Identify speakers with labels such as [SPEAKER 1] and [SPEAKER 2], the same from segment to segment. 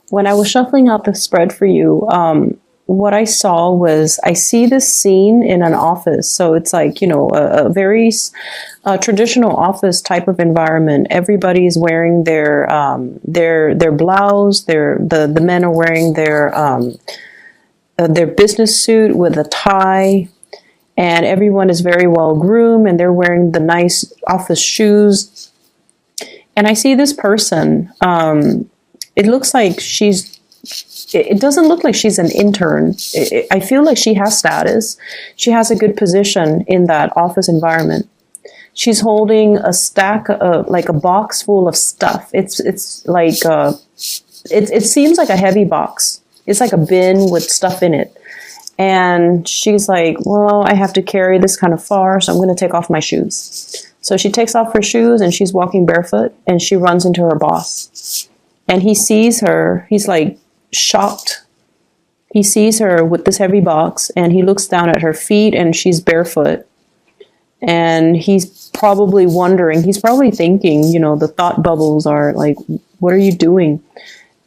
[SPEAKER 1] when I was shuffling out the spread for you, what I saw was I see this scene in an office. So it's like, a very traditional office type of environment. Everybody's wearing their blouse. The men are wearing their business suit with a tie, and everyone is very well groomed, and they're wearing the nice office shoes. And I see this person. It looks like it doesn't look like she's an intern. I feel like she has status. She has a good position in that office environment. She's holding a stack, like a box full of stuff. It's like, it seems like a heavy box. It's like a bin with stuff in it. And she's like, well, I have to carry this kind of far, so I'm going to take off my shoes. So she takes off her shoes and she's walking barefoot, and she runs into her boss. And he sees her. He's like shocked. He sees her with this heavy box, and he looks down at her feet, and she's barefoot. And he's probably wondering, he's probably thinking, the thought bubbles are like, what are you doing?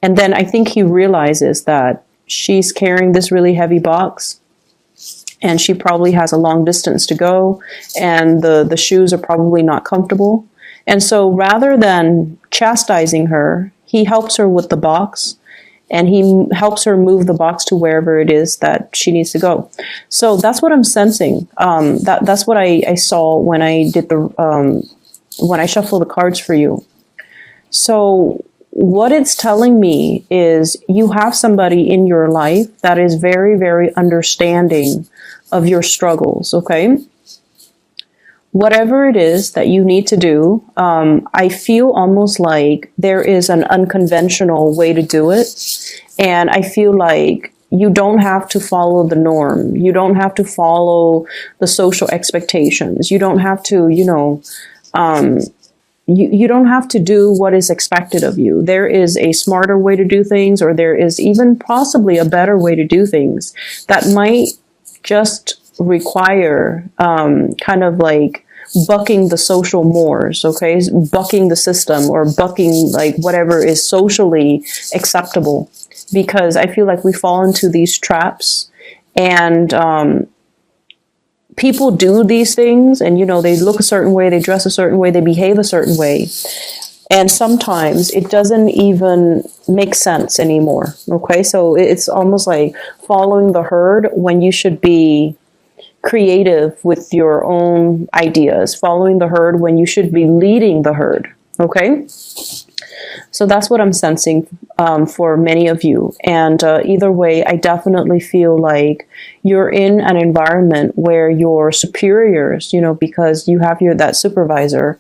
[SPEAKER 1] And then I think he realizes that she's carrying this really heavy box, and she probably has a long distance to go, and the shoes are probably not comfortable. And so rather than chastising her, he helps her with the box, and he helps her move the box to wherever it is that she needs to go. So that's what I'm sensing. That's what I saw when I did when I shuffled the cards for you. So what it's telling me is you have somebody in your life that is very, very understanding of your struggles, okay? Whatever it is that you need to do, I feel almost like there is an unconventional way to do it. And I feel like you don't have to follow the norm. You don't have to follow the social expectations. You don't have to, you don't have to do what is expected of you. There is a smarter way to do things, or there is even possibly a better way to do things that might just require kind of like bucking the social mores, okay? Bucking the system, or bucking like whatever is socially acceptable. Because I feel like we fall into these traps, and people do these things, and they look a certain way, they dress a certain way, they behave a certain way. And sometimes it doesn't even make sense anymore, okay? So it's almost like following the herd when you should be creative with your own ideas, following the herd when you should be leading the herd, okay? So that's what I'm sensing for many of you. And either way, I definitely feel like you're in an environment where your superiors, because you have that supervisor,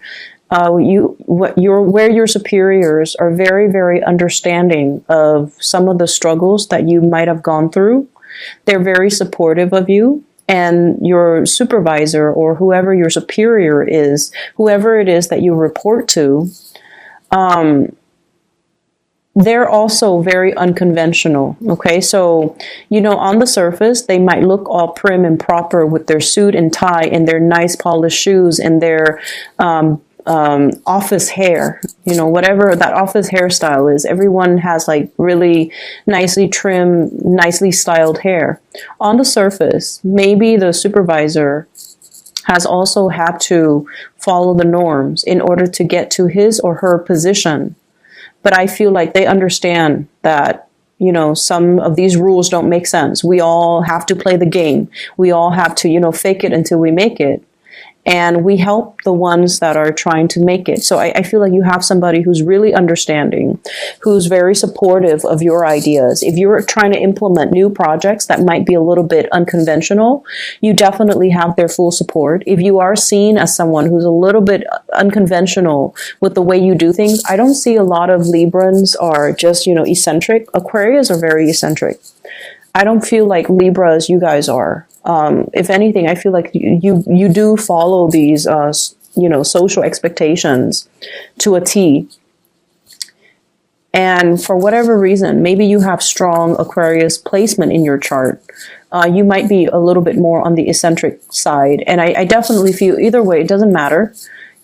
[SPEAKER 1] where your superiors are very, very understanding of some of the struggles that you might have gone through. They're very supportive of you. And your supervisor, or whoever your superior is, whoever it is that you report to, they're also very unconventional, okay? So, on the surface, they might look all prim and proper with their suit and tie and their nice polished shoes and their office hair, whatever that office hairstyle is. Everyone has like really nicely trimmed, nicely styled hair. On the surface, maybe the supervisor has also had to follow the norms in order to get to his or her position. But I feel like they understand that, some of these rules don't make sense. We all have to play the game. We all have to, fake it until we make it. And we help the ones that are trying to make it. So I feel like you have somebody who's really understanding, who's very supportive of your ideas. If you're trying to implement new projects that might be a little bit unconventional, you definitely have their full support. If you are seen as someone who's a little bit unconventional with the way you do things, I don't see a lot of Librans are just, eccentric. Aquarius are very eccentric. I don't feel like Libras, you guys are. If anything, I feel like you do follow these, social expectations to a T. And for whatever reason, maybe you have strong Aquarius placement in your chart. You might be a little bit more on the eccentric side. And I definitely feel either way, it doesn't matter.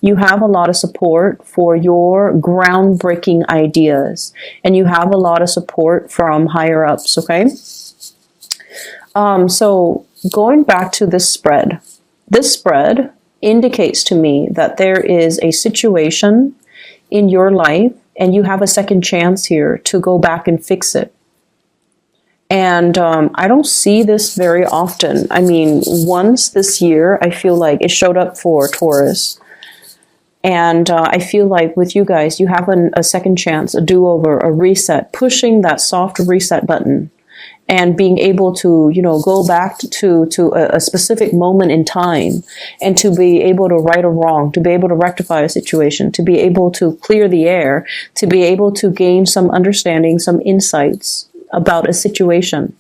[SPEAKER 1] You have a lot of support for your groundbreaking ideas, and you have a lot of support from higher ups, okay? So going back to this spread indicates to me that there is a situation in your life and you have a second chance here to go back and fix it. And I don't see this very often. I mean, once this year, I feel like it showed up for Taurus. And I feel like with you guys, you have a second chance, a do-over, a reset, pushing that soft reset button and being able to, you know, go back to a specific moment in time and to be able to right a wrong, to be able to rectify a situation, to be able to clear the air, to be able to gain some understanding, some insights about a situation.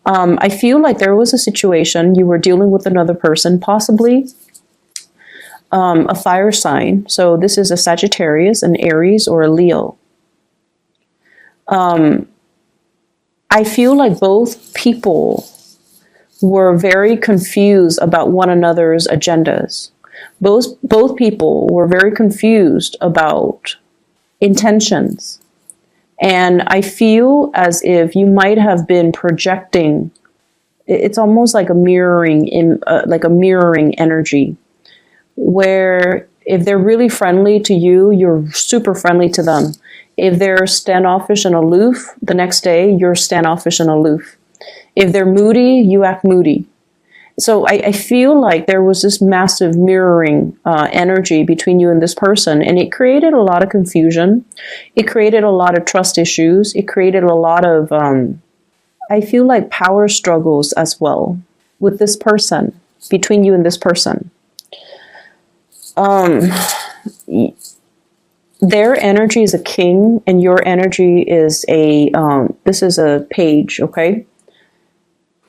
[SPEAKER 1] I feel like there was a situation you were dealing with another person, possibly a fire sign. So this is a Sagittarius, an Aries, or a Leo. I feel like both people were very confused about one another's agendas. Both people were very confused about intentions. And I feel as if you might have been projecting. It's almost like a mirroring energy, where if they're really friendly to you, you're super friendly to them. If they're standoffish and aloof, the next day you're standoffish and aloof. If they're moody, you act moody. So I feel like there was this massive mirroring energy between you and this person, and it created a lot of confusion. It created a lot of trust issues. It created a lot of, I feel like, power struggles as well with this person, between you and this person. Their energy is a king, and your energy is this is a page, okay?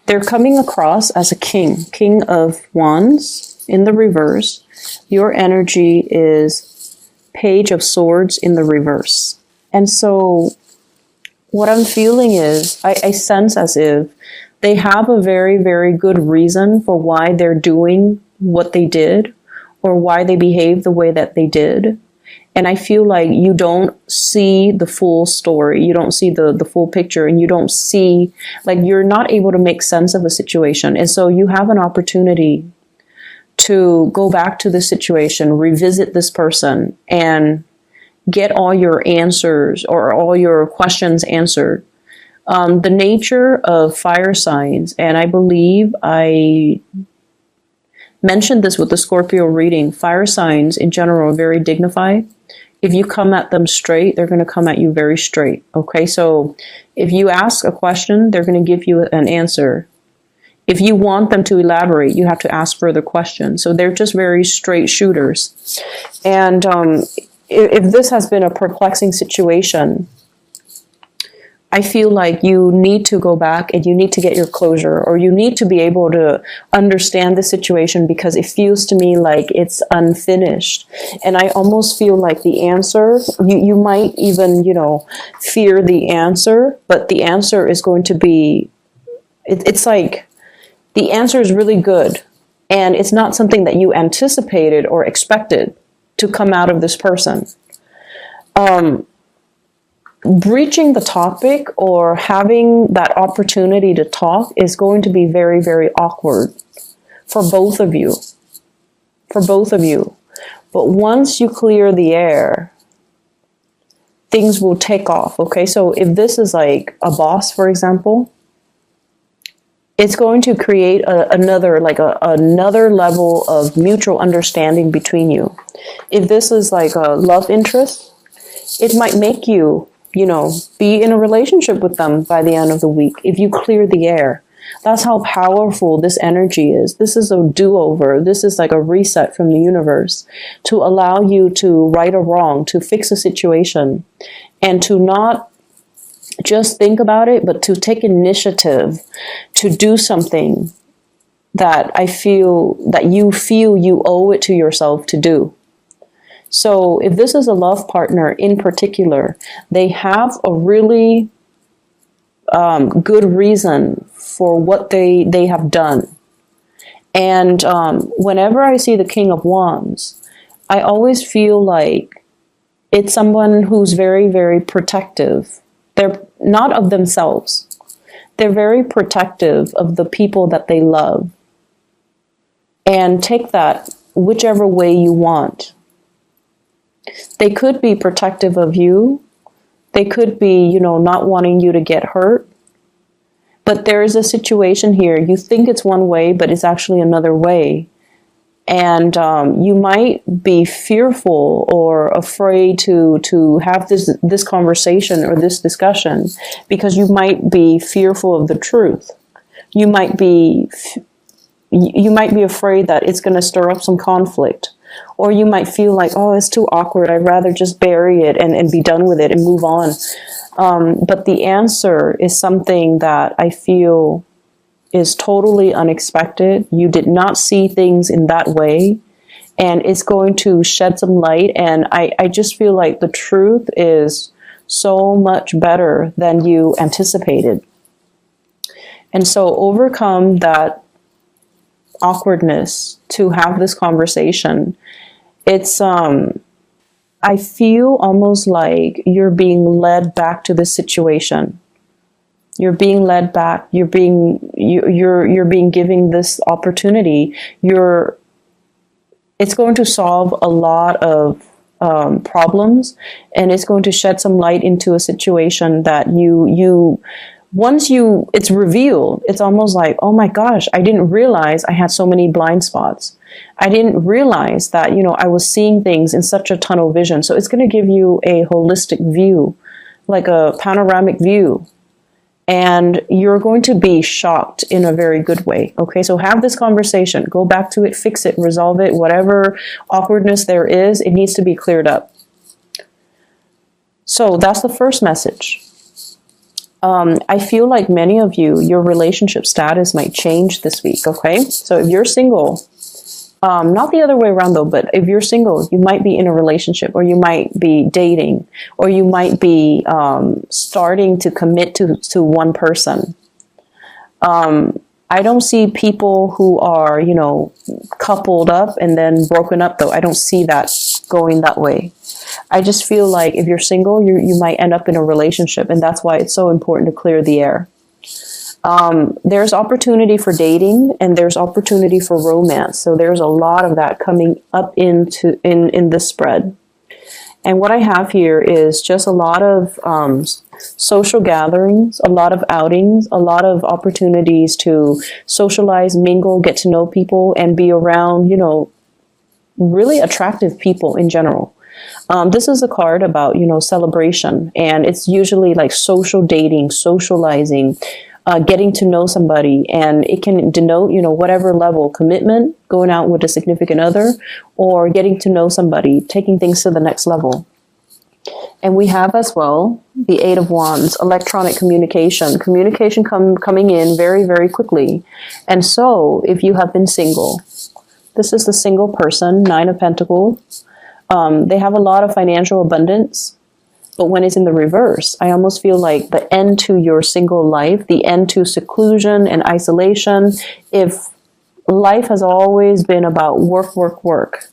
[SPEAKER 1] They're coming across as a king of wands in the reverse. Your energy is page of swords in the reverse. And so what I'm feeling is, I sense as if they have a very, very good reason for why they're doing what they did, or why they behaved the way that they did. And I feel like you don't see the full story. You don't see the full picture, and you don't see, like, you're not able to make sense of a situation. And so you have an opportunity to go back to the situation, revisit this person, and get all your answers or all your questions answered. The nature of fire signs, and I believe I mentioned this with the Scorpio reading, fire signs in general are very dignified. If you come at them straight, they're going to come at you very straight. Okay, so if you ask a question, they're going to give you an answer. If you want them to elaborate, you have to ask further questions. So they're just very straight shooters. And if this has been a perplexing situation, I feel like you need to go back and you need to get your closure, or you need to be able to understand the situation, because it feels to me like it's unfinished. And I almost feel like the answer, you might even, you know, fear the answer, but the answer is going to be, it's like the answer is really good. And it's not something that you anticipated or expected to come out of this person. Breaching the topic or having that opportunity to talk is going to be very, very awkward for both of you. For both of you. But once you clear the air, things will take off, okay? So if this is like a boss, for example, it's going to create another level of mutual understanding between you. If this is like a love interest, it might make you, you know, be in a relationship with them by the end of the week if you clear the air. That's how powerful this energy is. This is a do-over. This is like a reset from the universe to allow you to right a wrong, to fix a situation, and to not just think about it, but to take initiative to do something that you owe it to yourself to do. So if this is a love partner in particular, they have a really good reason for what they have done. And whenever I see the King of Wands, I always feel like it's someone who's very, very protective. They're not of themselves. They're very protective of the people that they love. And take that whichever way you want. They could be protective of you. They could be, you know, not wanting you to get hurt. But there is a situation here. You think it's one way, but it's actually another way. And you might be fearful or afraid to have this conversation or this discussion because you might be fearful of the truth. You might be afraid that it's going to stir up some conflict. Or you might feel like, oh, it's too awkward. I'd rather just bury it and be done with it and move on. But the answer is something that I feel is totally unexpected. You did not see things in that way. And it's going to shed some light. And I just feel like the truth is so much better than you anticipated. And so overcome that awkwardness to have this conversation. It's, I feel almost like you're being led back to this situation. You're being led back. You're being given this opportunity. It's going to solve a lot of problems, and it's going to shed some light into a situation that it's revealed, it's almost like, oh my gosh, I didn't realize I had so many blind spots. I didn't realize that, you know, I was seeing things in such a tunnel vision. So it's going to give you a holistic view, like a panoramic view. And you're going to be shocked in a very good way. Okay, so have this conversation. Go back to it, fix it, resolve it. Whatever awkwardness there is, it needs to be cleared up. So that's the first message. I feel like many of you, your relationship status might change this week, okay? So if you're single, not the other way around though, but if you're single, you might be in a relationship, or you might be dating, or you might be starting to commit to one person. I don't see people who are, you know, coupled up and then broken up though. I don't see that going that way. I just feel like if you're single, you might end up in a relationship, and that's why it's so important to clear the air. There's opportunity for dating, and there's opportunity for romance. So there's a lot of that coming up in this spread. And what I have here is just a lot of social gatherings, a lot of outings, a lot of opportunities to socialize, mingle, get to know people, and be around, you know, really attractive people in general. This is a card about, you know, celebration, and it's usually like social dating, socializing, getting to know somebody, and it can denote, you know, whatever level, commitment, going out with a significant other, or getting to know somebody, taking things to the next level. And we have as well the Eight of Wands, electronic communication coming in very, very quickly. And so if you have been single, this is the single person, Nine of Pentacles. They have a lot of financial abundance, but when it's in the reverse, I almost feel like the end to your single life, the end to seclusion and isolation. If life has always been about work, work, work,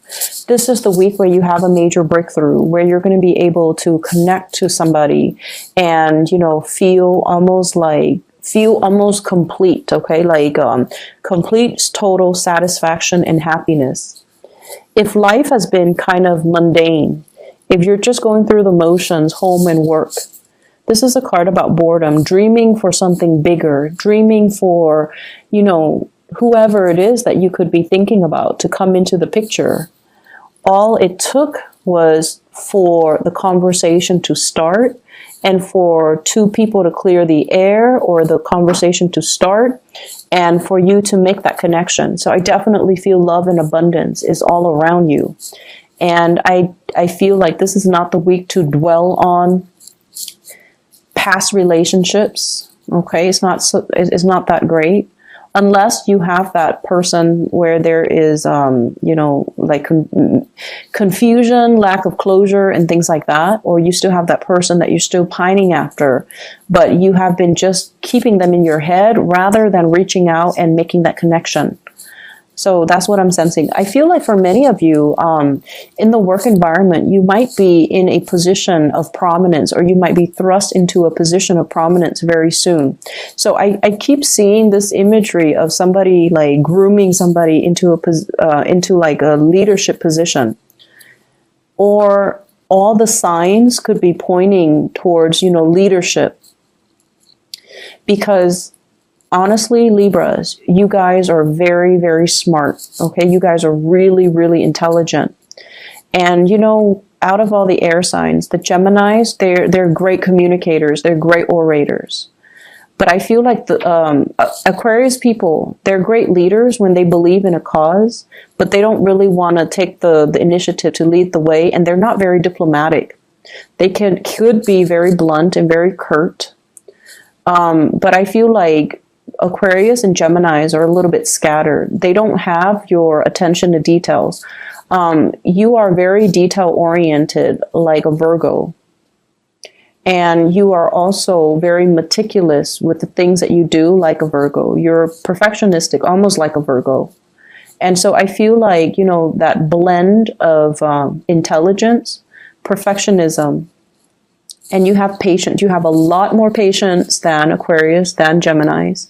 [SPEAKER 1] this is the week where you have a major breakthrough, where you're going to be able to connect to somebody and, you know, feel almost complete, okay? Like complete, total satisfaction and happiness. If life has been kind of mundane, if you're just going through the motions, home and work, this is a card about boredom, dreaming for something bigger, dreaming for, you know, whoever it is that you could be thinking about to come into the picture. All it took was for the conversation to start, and for two people to clear the air, or the conversation to start, and for you to make that connection. So I definitely feel love and abundance is all around you. And I feel like this is not the week to dwell on past relationships. Okay, it's not that great. Unless you have that person where there is, you know, like confusion, lack of closure, and things like that, or you still have that person that you're still pining after, but you have been just keeping them in your head rather than reaching out and making that connection. So that's what I'm sensing. I feel like for many of you, in the work environment, you might be in a position of prominence, or you might be thrust into a position of prominence very soon. So I keep seeing this imagery of somebody like grooming somebody into into like a leadership position, or all the signs could be pointing towards, leadership. Because honestly, Libras, you guys are very, very smart. Okay. You guys are really, really intelligent. And, out of all the air signs, the Geminis, they're great communicators. They're great orators. But I feel like the Aquarius people, they're great leaders when they believe in a cause, but they don't really want to take the initiative to lead the way, and they're not very diplomatic. They could be very blunt and very curt. But I feel like Aquarius and Geminis are a little bit scattered. They don't have your attention to details. You are very detail-oriented, like a Virgo. And you are also very meticulous with the things that you do, like a Virgo. You're perfectionistic, almost like a Virgo. And so I feel like, that blend of intelligence, perfectionism, and you have patience. You have a lot more patience than Aquarius, than Geminis.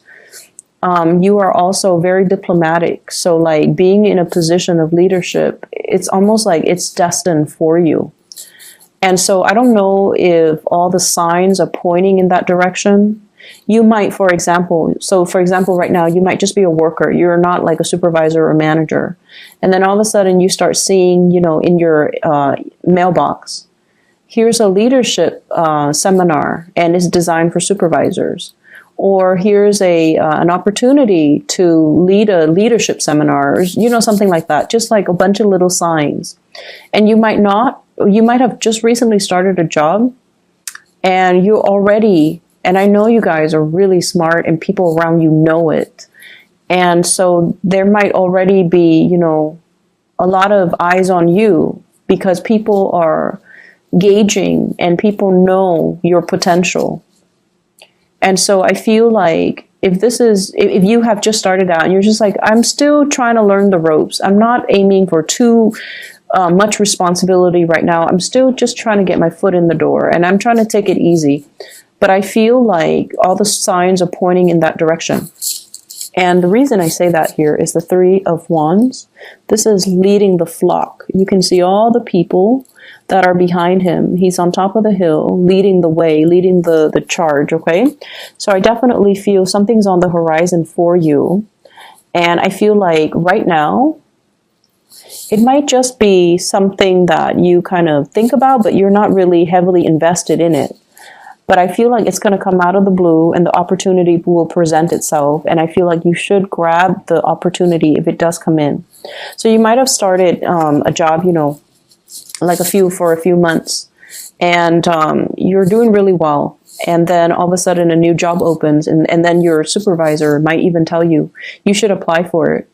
[SPEAKER 1] You are also very diplomatic. So like being in a position of leadership, it's almost like it's destined for you. And so I don't know if all the signs are pointing in that direction. You might, for example, right now, you might just be a worker. You're not like a supervisor or manager. And then all of a sudden you start seeing, in your mailbox, here's a leadership seminar, and it's designed for supervisors. Or here's an opportunity to lead a leadership seminar, or, something like that. Just like a bunch of little signs. And you might have just recently started a job, and you already, and I know you guys are really smart and people around you know it. And so there might already be, a lot of eyes on you, because people are gauging and people know your potential. And so I feel like if you have just started out and you're just like, I'm still trying to learn the ropes. I'm not aiming for too much responsibility right now. I'm still just trying to get my foot in the door, and I'm trying to take it easy. But I feel like all the signs are pointing in that direction. And the reason I say that here is the Three of Wands. This is leading the flock. You can see all the people that are behind him. He's on top of the hill, leading the way, leading the charge, okay? So I definitely feel something's on the horizon for you. And I feel like right now, it might just be something that you kind of think about, but you're not really heavily invested in it. But I feel like it's going to come out of the blue, and the opportunity will present itself. And I feel like you should grab the opportunity if it does come in. So you might have started a job, like for a few months, and you're doing really well. And then all of a sudden a new job opens, and then your supervisor might even tell you, you should apply for it.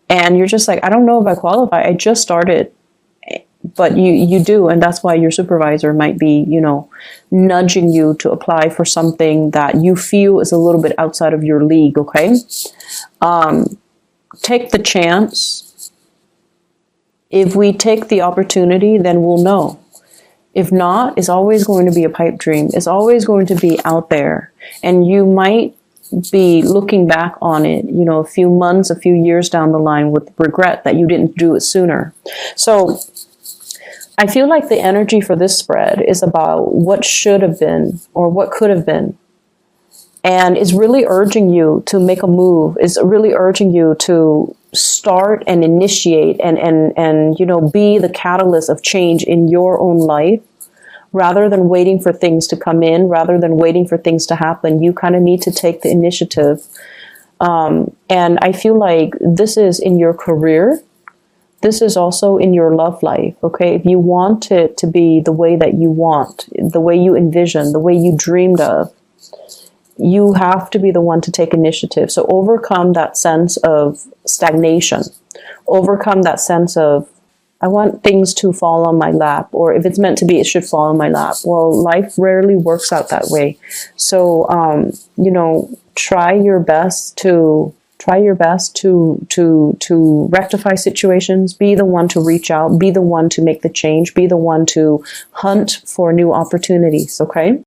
[SPEAKER 1] And you're just like, I don't know if I qualify. I just started. But you do, and that's why your supervisor might be, nudging you to apply for something that you feel is a little bit outside of your league, okay? Take the chance. If we take the opportunity, then we'll know. If not, it's always going to be a pipe dream. It's always going to be out there. And you might be looking back on it, a few months, a few years down the line with regret that you didn't do it sooner. So I feel like the energy for this spread is about what should have been or what could have been. And it's really urging you to make a move. It's really urging you to start and initiate and be the catalyst of change in your own life, rather than waiting for things to come in, rather than waiting for things to happen. You kind of need to take the initiative. And I feel like this is in your career. This is also in your love life, okay? If you want it to be the way that you want, the way you envision, the way you dreamed of, you have to be the one to take initiative. So overcome that sense of stagnation. Overcome that sense of, I want things to fall on my lap, or if it's meant to be, it should fall on my lap. Well, life rarely works out that way. So, try your best to Try your best to rectify situations. Be the one to reach out. Be the one to make the change. Be the one to hunt for new opportunities, okay?